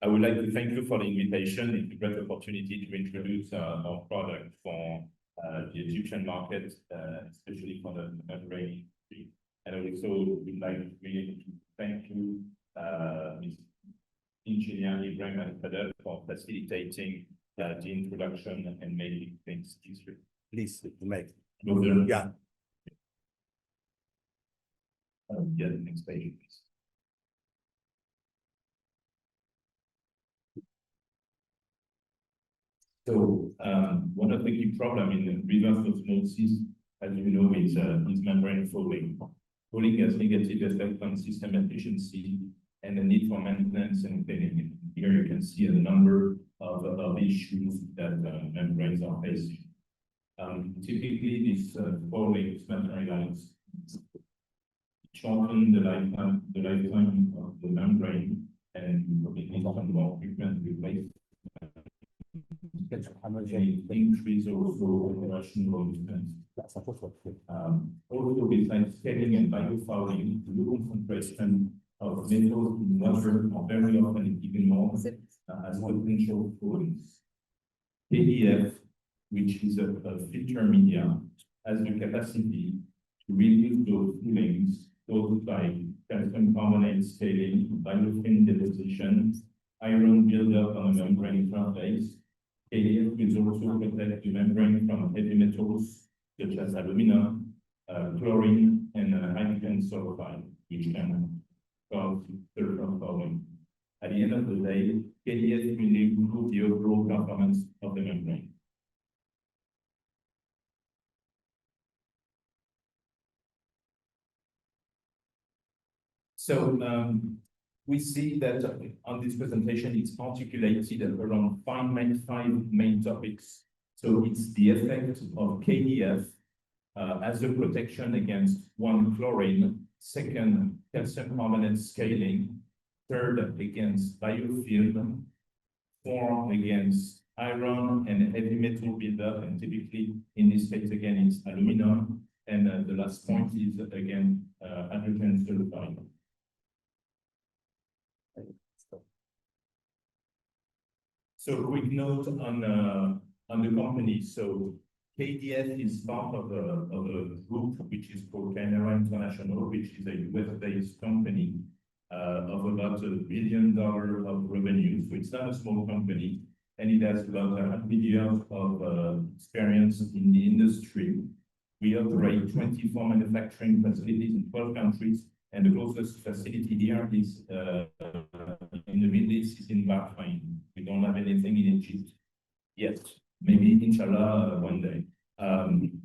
I would like to thank you for the invitation. It's a great opportunity to introduce our product for the Egyptian market, especially for the membrane industry. And I also would like to thank you, Ms. Engineer Ibrahim Al-Fadel, for facilitating the introduction and making things easier. Please, Mike. Yeah. Yeah, the next page, please. So one of the key problems in reverse osmosis, as you know, is membrane fouling. Fouling has negative effect on system efficiency and the need for maintenance and cleaning. Here you can see a number of issues that membranes are facing. Typically, this fouling materialize shorten the lifetime of the membrane, and it needs some more frequent replacement. Increase also operational expense. Also, besides scaling and biofouling, the concentration of metals in water are very often even more as potential foulings. KDF, which is a filter media, has the capacity to reduce those foulings caused by calcium carbonate scaling, biofilm deposition, iron buildup on the membrane surface. KDF will also protect the membrane from heavy metals such as aluminum, chlorine, and hydrogen sulfide, which can cause sulfur fouling. At the end of the day, KDF will improve the overall performance of the membrane. So we see that on this presentation, it's articulated around five main topics. So it's the effect of KDF as a protection against one, chlorine, second, calcium carbonate scaling, third, against biofilm, four, against iron and heavy metal buildup, and typically in this case again it's aluminum, and the last point is again hydrogen sulfide. So a quick note on the company. So KDF is part of a group which is called Kymera International, which is a US-based company of about $1 billion of revenue. So it's not a small company, and it has about 100 years of experience in the industry. We operate 24 manufacturing facilities in 12 countries, and the closest facility here is in the Middle East, is in Bahrain. We don't have anything in Egypt yet. Maybe inshallah one day.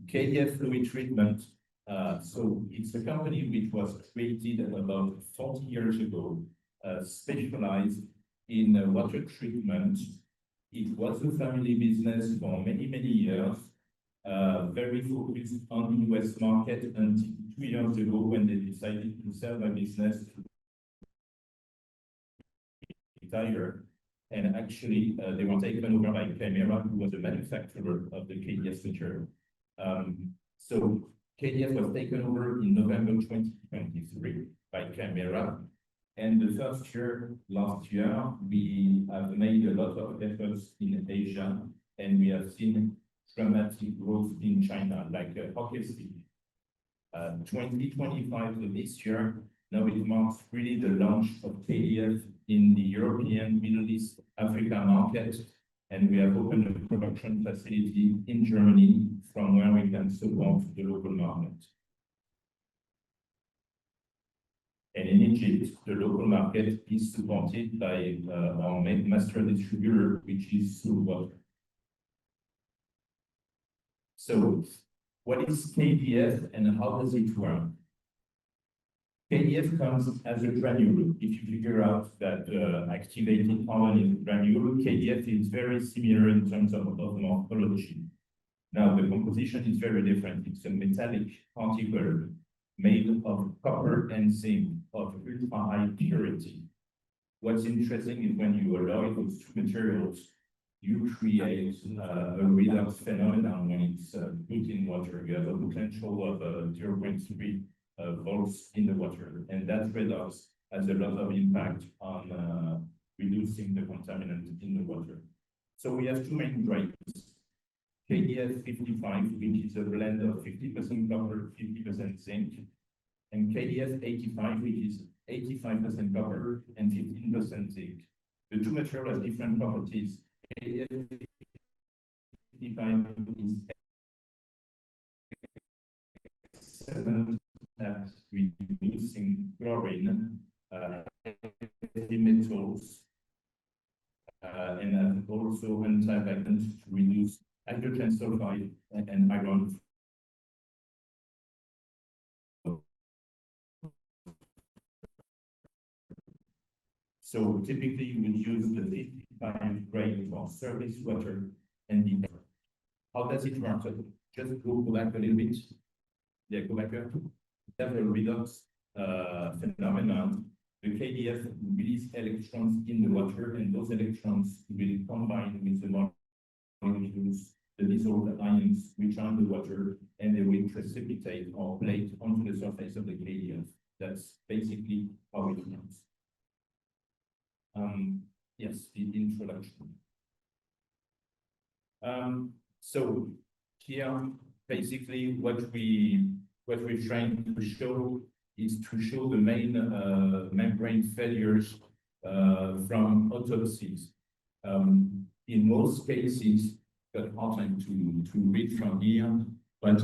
KDF fluid treatment. So it's a company which was created about 40 years ago, specialized in water treatment. It was a family business for many years, very focused on the US market until 2 years ago when they decided to sell their business to retire. And actually, they were taken over by Kymera, who was the manufacturer of the KDF filter. So KDF was taken over in November 2023 by Kymera. And the first year, last year, we have made a lot of efforts in Asia, and we have seen dramatic growth in China, like hockey stick. 2025, so this year, now it marks really the launch of KDF in the European, Middle East, Africa market, and we have opened a production facility in Germany from where we can support the local market. And in Egypt, the local market is supported by our main master distributor, which is Water. So, what is KDF and how does it work? KDF comes as a granule. If you figure out that activated carbon is a granule, KDF is very similar in terms of morphology. Now, the composition is very different. It's a metallic particle made of copper and zinc of ultra-high purity. What's interesting is when you allow those two materials, you create a redox phenomenon when it's put in water. You have a potential of 0.3 volts in the water, and that redox has a lot of impact on reducing the contaminant in the water. So we have two main grades. KDF 55, which is a blend of 50% copper, 50% zinc, and KDF 85, which is 85% copper and 15% zinc. The two materials have different properties. KDF 55 is excellent at reducing chlorine, heavy metals, and also antibacterial to reduce hydrogen sulfide and iron. So typically you would use the 55 grade for surface water and the air. How does it work? So just go back a little bit. Yeah, go back up. We have a redox phenomenon. The KDF release electrons in the water, and those electrons will combine with the molecules, the dissolved ions, which are in the water, and they will precipitate or plate onto the surface of the KDF. That's basically how it works. Yes, the introduction. So here, basically, what we're trying to show is to show the main membrane failures from autopsies. In most cases, got hard time to read from here, but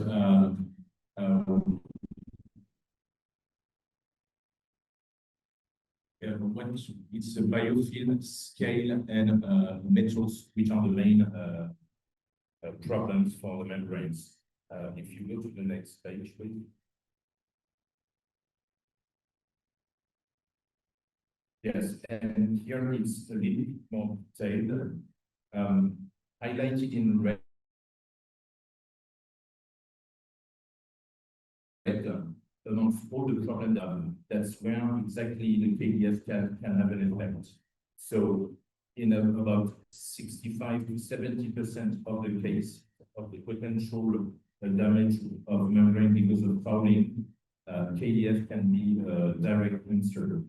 it's a biofilm, scale, and metals, which are the main problems for the membranes. If you go to the next page, please. Yes, and here it's a little bit more detailed, highlighted in red. Amongst all the problems, that's where exactly the KDF can have an effect. So in about 65 to 70% of the case of the potential damage of membrane because of fouling, KDF can be a direct answer.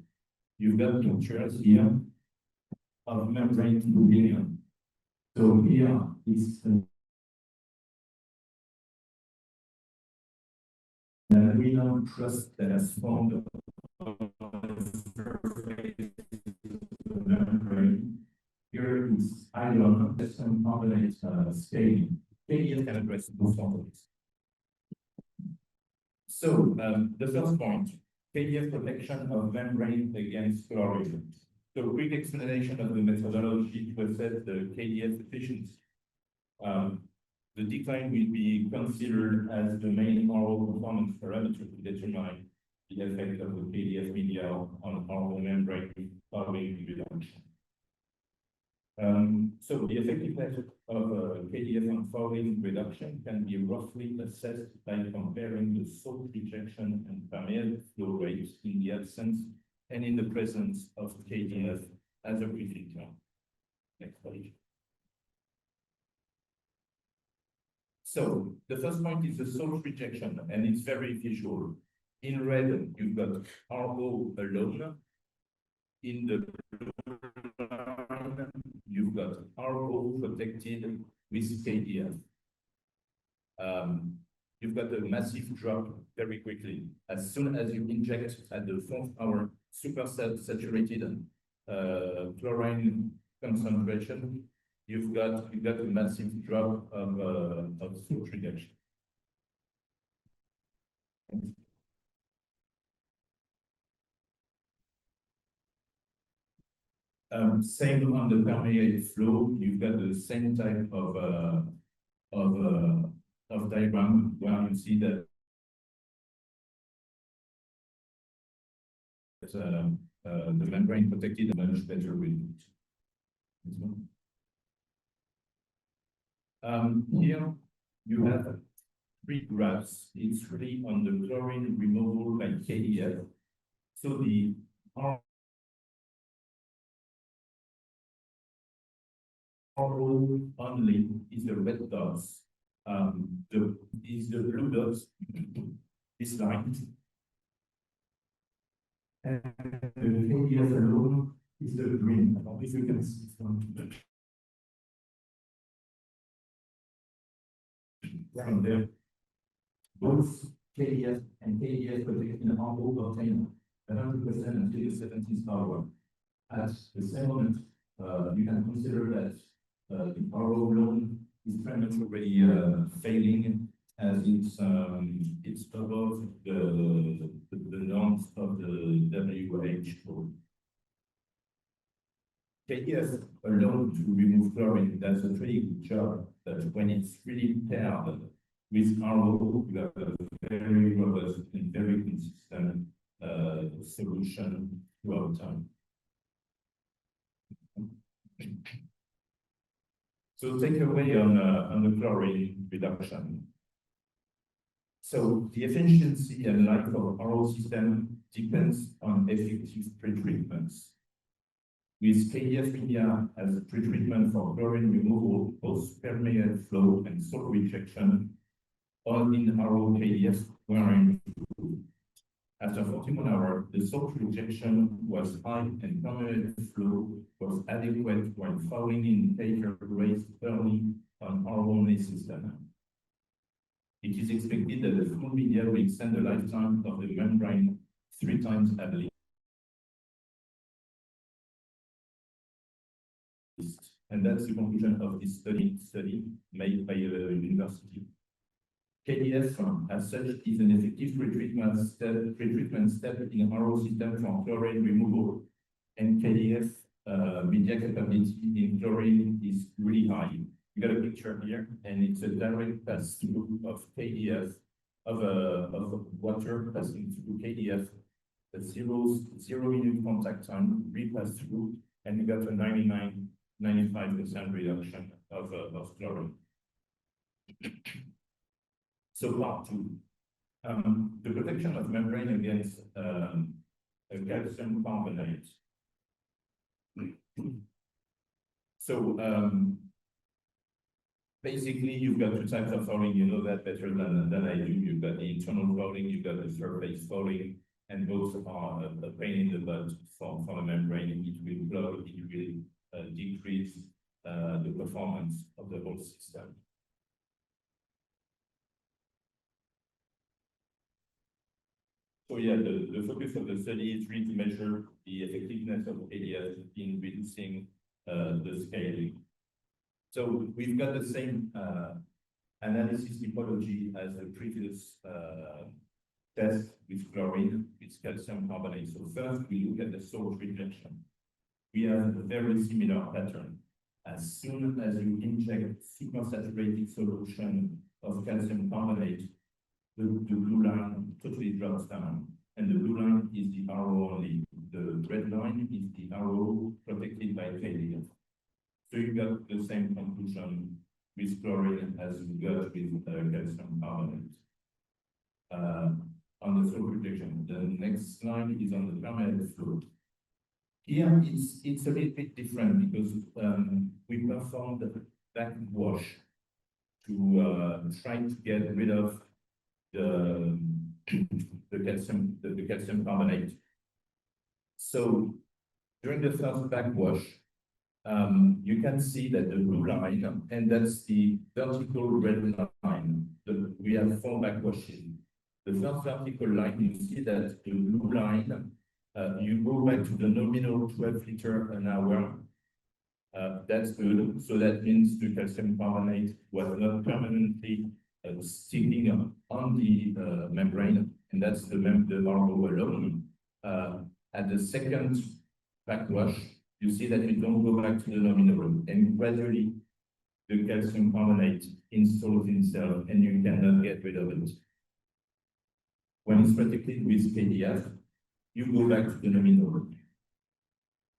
You've got pictures here of membrane tubular. So here is we know trust that has formed on the surface of the membrane. Here is iron and carbonate scaling. KDF can address those problems. So the first point, KDF protection of membrane against chlorine. So quick explanation of the methodology to assess the KDF efficiency. The decline will be considered as the main oral performance parameter to determine the effect of the KDF media on oral membrane following reduction. So the effectiveness of KDF on fouling reduction can be roughly assessed by comparing the salt rejection and permeable flow rates in the absence and in the presence of KDF as a refilter. Next page. So the first point is the salt rejection, and it's very visual. In red, you've got RO alone. In the blue line, you've got RO protected with KDF. You've got a massive drop very quickly. As soon as you inject at the 4th hour super saturated chlorine concentration, you've got a massive drop of salt reduction. Same on the permeable flow, you've got the same type of diagram where you see that the membrane protected much better with it. Here you have 3 graphs. It's really on the chlorine removal by KDF. So the RO only is the red dots. The blue dots, this line. And the KDF alone is the green. I don't know if you can see from there. Both KDF and KDF protect in envelope obtain 100% until 70 power. At the same moment, you can consider that the RO loan is pretty much already failing as it's above the norms of the WHO. KDF alone to remove chlorine does a pretty good job, but when it's really paired with RO, you have a very robust and very consistent solution throughout time. So takeaway on the chlorine reduction. So the efficiency and life of RO system depends on effective pretreatments. With KDF media as a pretreatment for chlorine removal, both permeate flow and salt rejection, all in RO KDF were improved. After 41 hours, the salt rejection was high and permeate flow was adequate when fouling indicator raised early on RO-only system. It is expected that the full media will extend the lifetime of the membrane 3 times at least. And that's the conclusion of this study made by the university. KDF, as such, is an effective pretreatment step in RO system for chlorine removal, and KDF media capability in chlorine is really high. You got a picture here, and it's a direct pass-through of KDF, of water passing through KDF, a zero-minute contact time, repass through, and you got a 95% reduction of chlorine. So part 2, the protection of membrane against a calcium carbonate. So basically, you've got 2 types of fouling. You know that better than I do. You've got the internal fouling, you've got the surface fouling, and both are a pain in the butt for the membrane. It will block, it will decrease the performance of the whole system. So yeah, the focus of the study is really to measure the effectiveness of KDF in reducing the scaling. So we've got the same analysis typology as the previous test with chlorine, with calcium carbonate. So first, we look at the salt rejection. We have a very similar pattern. As soon as you inject supersaturated solution of calcium carbonate, the blue line totally drops down, and the blue line is the RO only. The red line is the RO protected by KDF. So you got the same conclusion with chlorine as you got with calcium carbonate. On the flow protection, the next slide is on the permeate flow. Here it's a little bit different because we performed a backwash to try to get rid of the calcium carbonate. So during the first backwash, you can see that the blue line, and that's the vertical red line. We have 4 backwashes. The first vertical line, you see that the blue line, you go back to the nominal 12 liters an hour. That's good. So that means the calcium carbonate was not permanently sticking on the membrane, and that's the RO alone. At the second backwash, you see that we don't go back to the nominal, and gradually the calcium carbonate installs itself, and you cannot get rid of it. When it's protected with KDF, you go back to the nominal.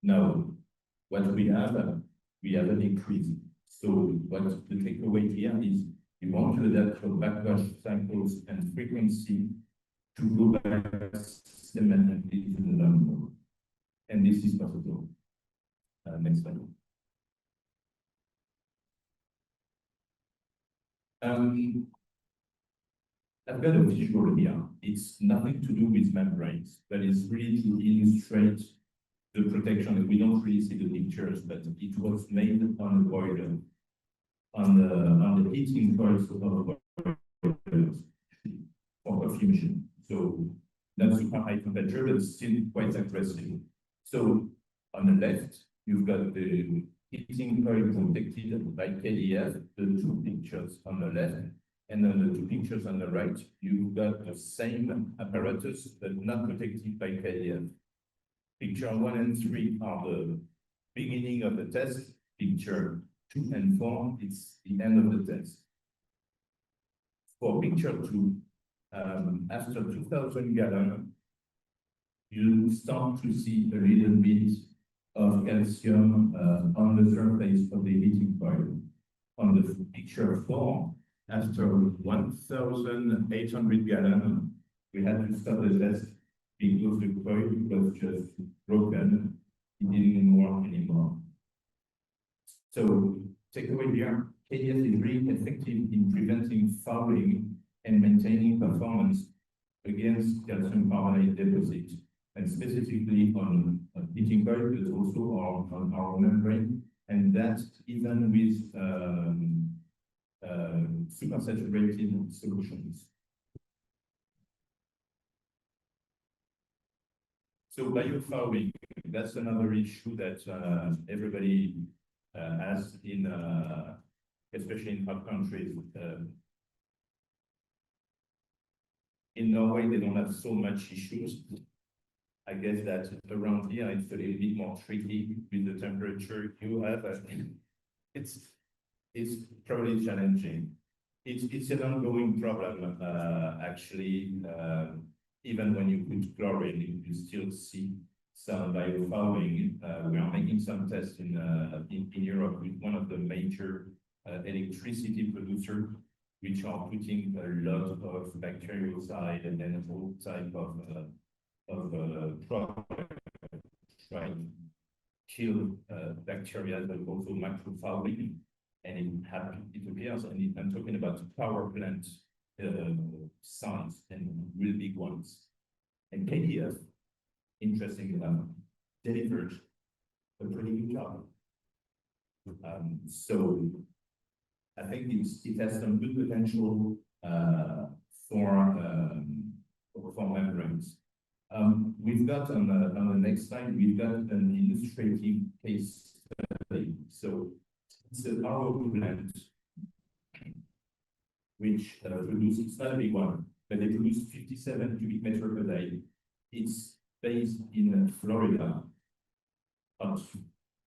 Now, what we have an increase. So what the takeaway here is you want to adapt your backwash cycles and frequency to go back systematically to the nominal. And this is possible. Next slide. I've got a visual here. It's nothing to do with membranes, but it's really to illustrate the protection. We don't really see the pictures, but it was made on the boiler, on the heating coils of boilers for coffee machine. So not super high temperature, but still quite aggressive. So on the left, you've got the heating coil protected by KDF, the two pictures on the left, and on the two pictures on the right, you've got the same apparatus, but not protected by KDF. Picture 1 and 3 are the beginning of the test. Picture 2 and 4, it's the end of the test. For picture 2, after 2,000 gallons, you start to see a little bit of calcium on the surface of the heating coil. On the picture 4, after 1,800 gallons, we had to stop the test because the coil was just broken. It didn't work anymore. So, takeaway here, KDF is really effective in preventing fouling and maintaining performance against calcium carbonate deposit, and specifically on heating coil, but also on our membrane, and that even with supersaturated solutions. So biofouling, that's another issue that everybody has in, especially in hot countries. In Norway, they don't have so much issues. I guess that around here, it's a little bit more tricky with the temperature you have. It's probably challenging. It's an ongoing problem, actually. Even when you put chlorine, you still see some biofouling. We are making some tests in Europe with one of the major electricity producers, which are putting a lot of bactericide and then all type of product trying to kill bacteria, but also macrofouling. And it appears, and I'm talking about power plant sites and really big ones. And KDF, interestingly enough, delivered a pretty good job. So I think it has some good potential for membranes. We've got on the next slide, we've got an illustrative case study. So it's a RO plant which produces, it's not a big one, but they produce 57 cubic meters per day. It's based in Florida, hot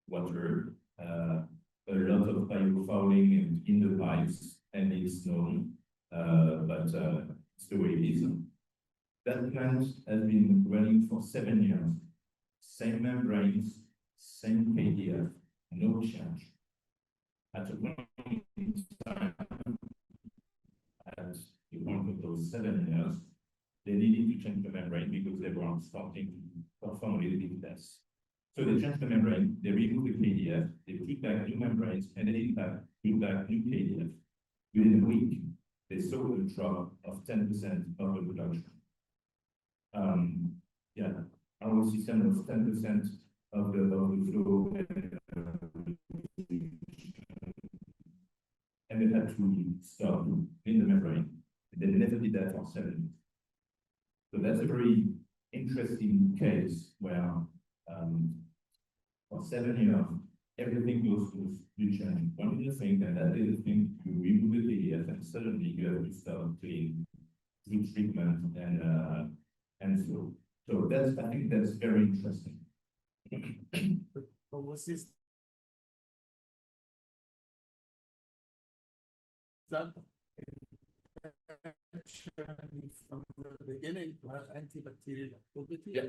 water, a lot of biofouling in the pipes, and it's known, but it's the way it is. That plant has been running for 7 years. Same membranes, same KDF, no change. At a point in time, at the point of those 7 years, they needed to change the membrane because they were starting to perform a little bit less. So they changed the membrane, they removed the KDF, they put back new membranes, and they put back new KDF. Within a week, they saw a drop of 10% of the production. Yeah, our system was 10% of the flow, and they had to stop in the membrane. They never did that for 7 years. So that's a very interesting case where for 7 years, everything goes to change. One little thing, and that little thing, you remove the KDF, and suddenly you have to start doing pretreatment and so. So that's, I think that's very interesting. But was this that from the beginning to have antibacterial activity? Yeah.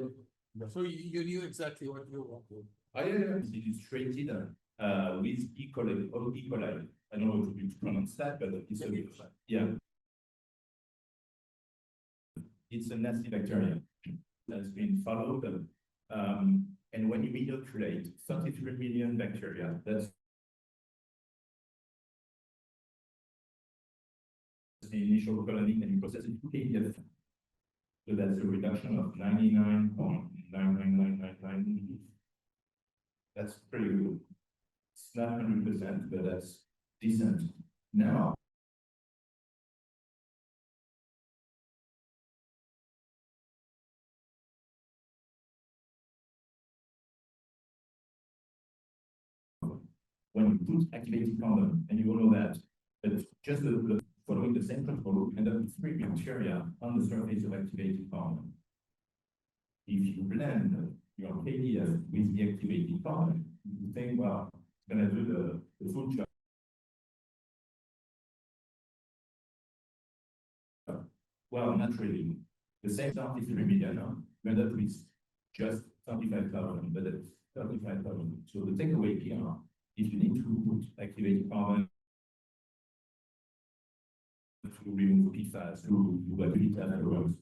So you knew exactly what you wanted. I have illustrated with E. coli, or E. coli. I don't know if you pronounce that, but it's a, yeah. It's a nasty bacteria that's been followed. And when you inoculate 33 million bacteria, that's the initial colony, and you process it to KDF. So that's a reduction of 99.99999 That's pretty good. It's not 100%, but that's decent. Now, when you put activated carbon, and you all know that, but just following the same protocol, you end up with three bacteria on the surface of activated carbon. If you blend your KDF with the activated carbon, you think, well, it's going to do the full job. Well, not really. The same stuff is 3 million. You end up with just 35,000, but it's 35,000. So the takeaway here, if you need to put activated carbon to remove PFAS, to what you afterwards,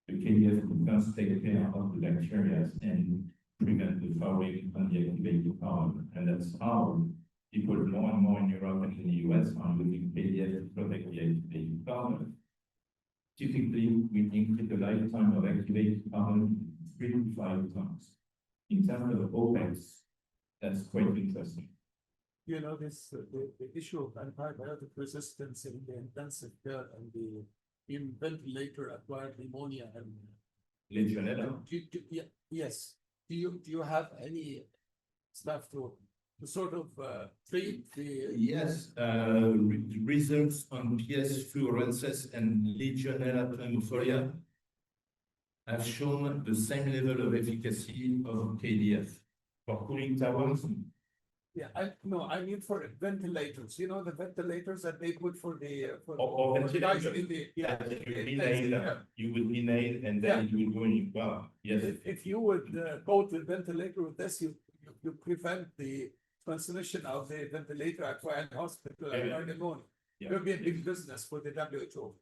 the KDF can first take care of the bacteria and prevent the fouling on the activated carbon. And that's how people more and more in Europe and in the US are using KDF to protect the activated carbon. Typically, we increase the lifetime of activated carbon 3 to 5 times. In terms of OPEX, that's quite interesting. You know, this the issue of antibiotic resistance in the intensive care and the in ventilator-acquired pneumonia and Legionella. yes. Do you have any stuff to sort of treat the? Yes, results on PS fluorensis and Legionella pneumonia have shown the same level of efficacy of KDF for cooling towers. Yeah, I mean for ventilators. You know the ventilators that they put for the or ventilators. In the, yeah, you will inhale and then you will go in. Well, yes. If you would coat the ventilator with this, you prevent the transmission of the ventilator-acquired hospital pneumonia. It would be a big business for the WHO.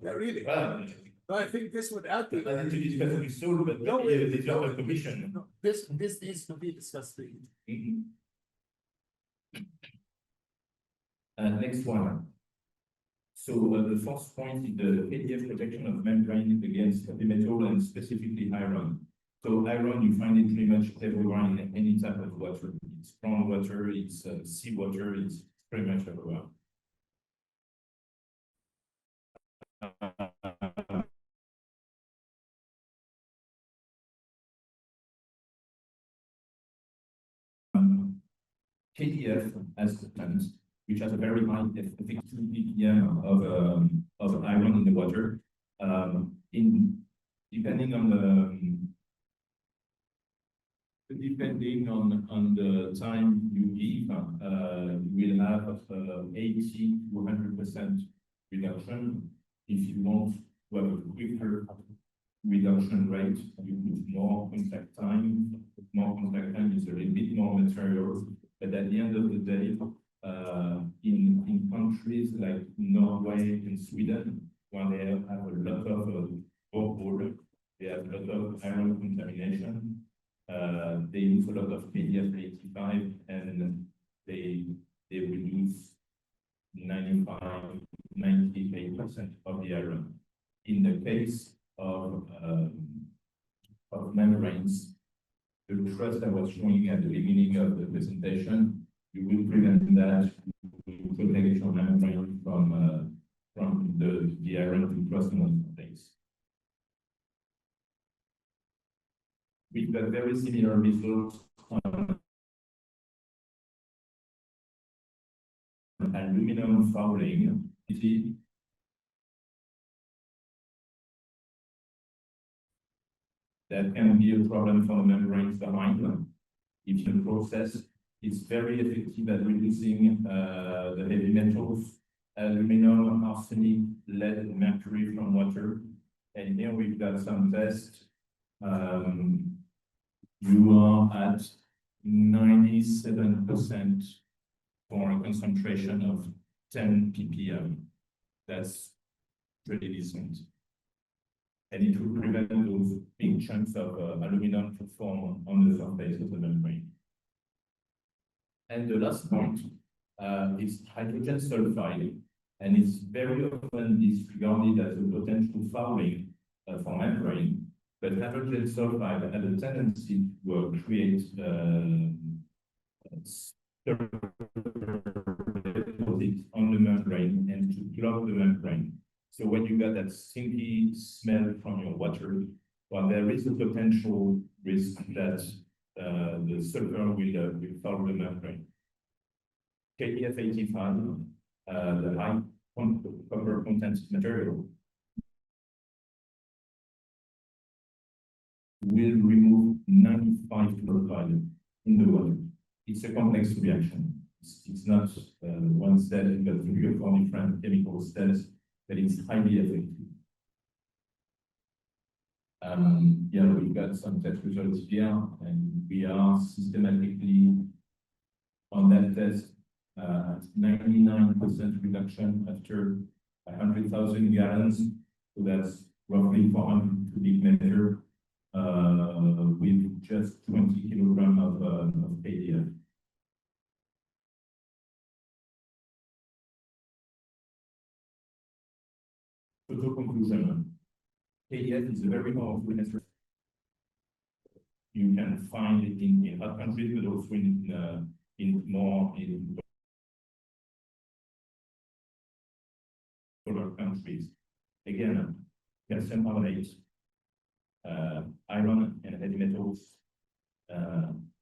Yeah, really. Well, no, I think this would add to that. It's going to be sold, but it's not a commission. No, this needs to be discussed. Next one. So the fourth point is the KDF protection of membrane against heavy metal and specifically iron. So iron, you find it pretty much everywhere in any type of water. It's groundwater, it's seawater, it's pretty much everywhere. KDF has a plant which has a very high efficacy ppm of iron in the water. Depending on the time you give, you will have 80 to 100% reduction. If you want to have a quicker reduction rate, you put more contact time. More contact time is a little bit more material, but at the end of the day, in countries like Norway and Sweden, where they have a lot of borehole, they have a lot of iron contamination. They use a lot of KDF 85 and they reduce 95, 98% of the iron. In the case of membranes, the trust I was showing at the beginning of the presentation, you will prevent that with protection membrane from the iron to crossing on the place. We've got very similar results on aluminum fouling. That can be a problem for the membranes behind them. If you process, it's very effective at reducing the heavy metals, aluminum, arsenic, lead, mercury from water. And here we've got some tests. You are at 97% for a concentration of 10 ppm. That's pretty decent. And it will prevent those big chunks of aluminum to form on the surface of the membrane. And the last point is hydrogen sulfide, and it's very often disregarded as a potential fouling for membrane. But hydrogen sulfide had a tendency to create deposit on the membrane and to clog the membrane. So when you got that stinky smell from your water, well, there is a potential risk that the sulfur will foul the membrane. KDF 85, the high copper content material, will remove 95 chloride in the water. It's a complex reaction. It's not one step, but three or four different chemical steps, but it's highly effective. Yeah, we've got some test results here, and we are systematically on that test at 99% reduction after 100,000 gallons. So that's roughly 400 cubic meter with just 20 kilograms of KDF. So to conclusion, KDF is a very powerful answer. You can find it in hot countries, but also in polar countries. Again, calcium carbonate, iron and heavy metals,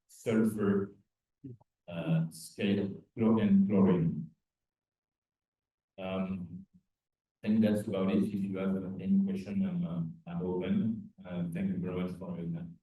sulfur, scale, and chlorine. I think that's about it. If you have any question, I'm open. Thank you very much for your time.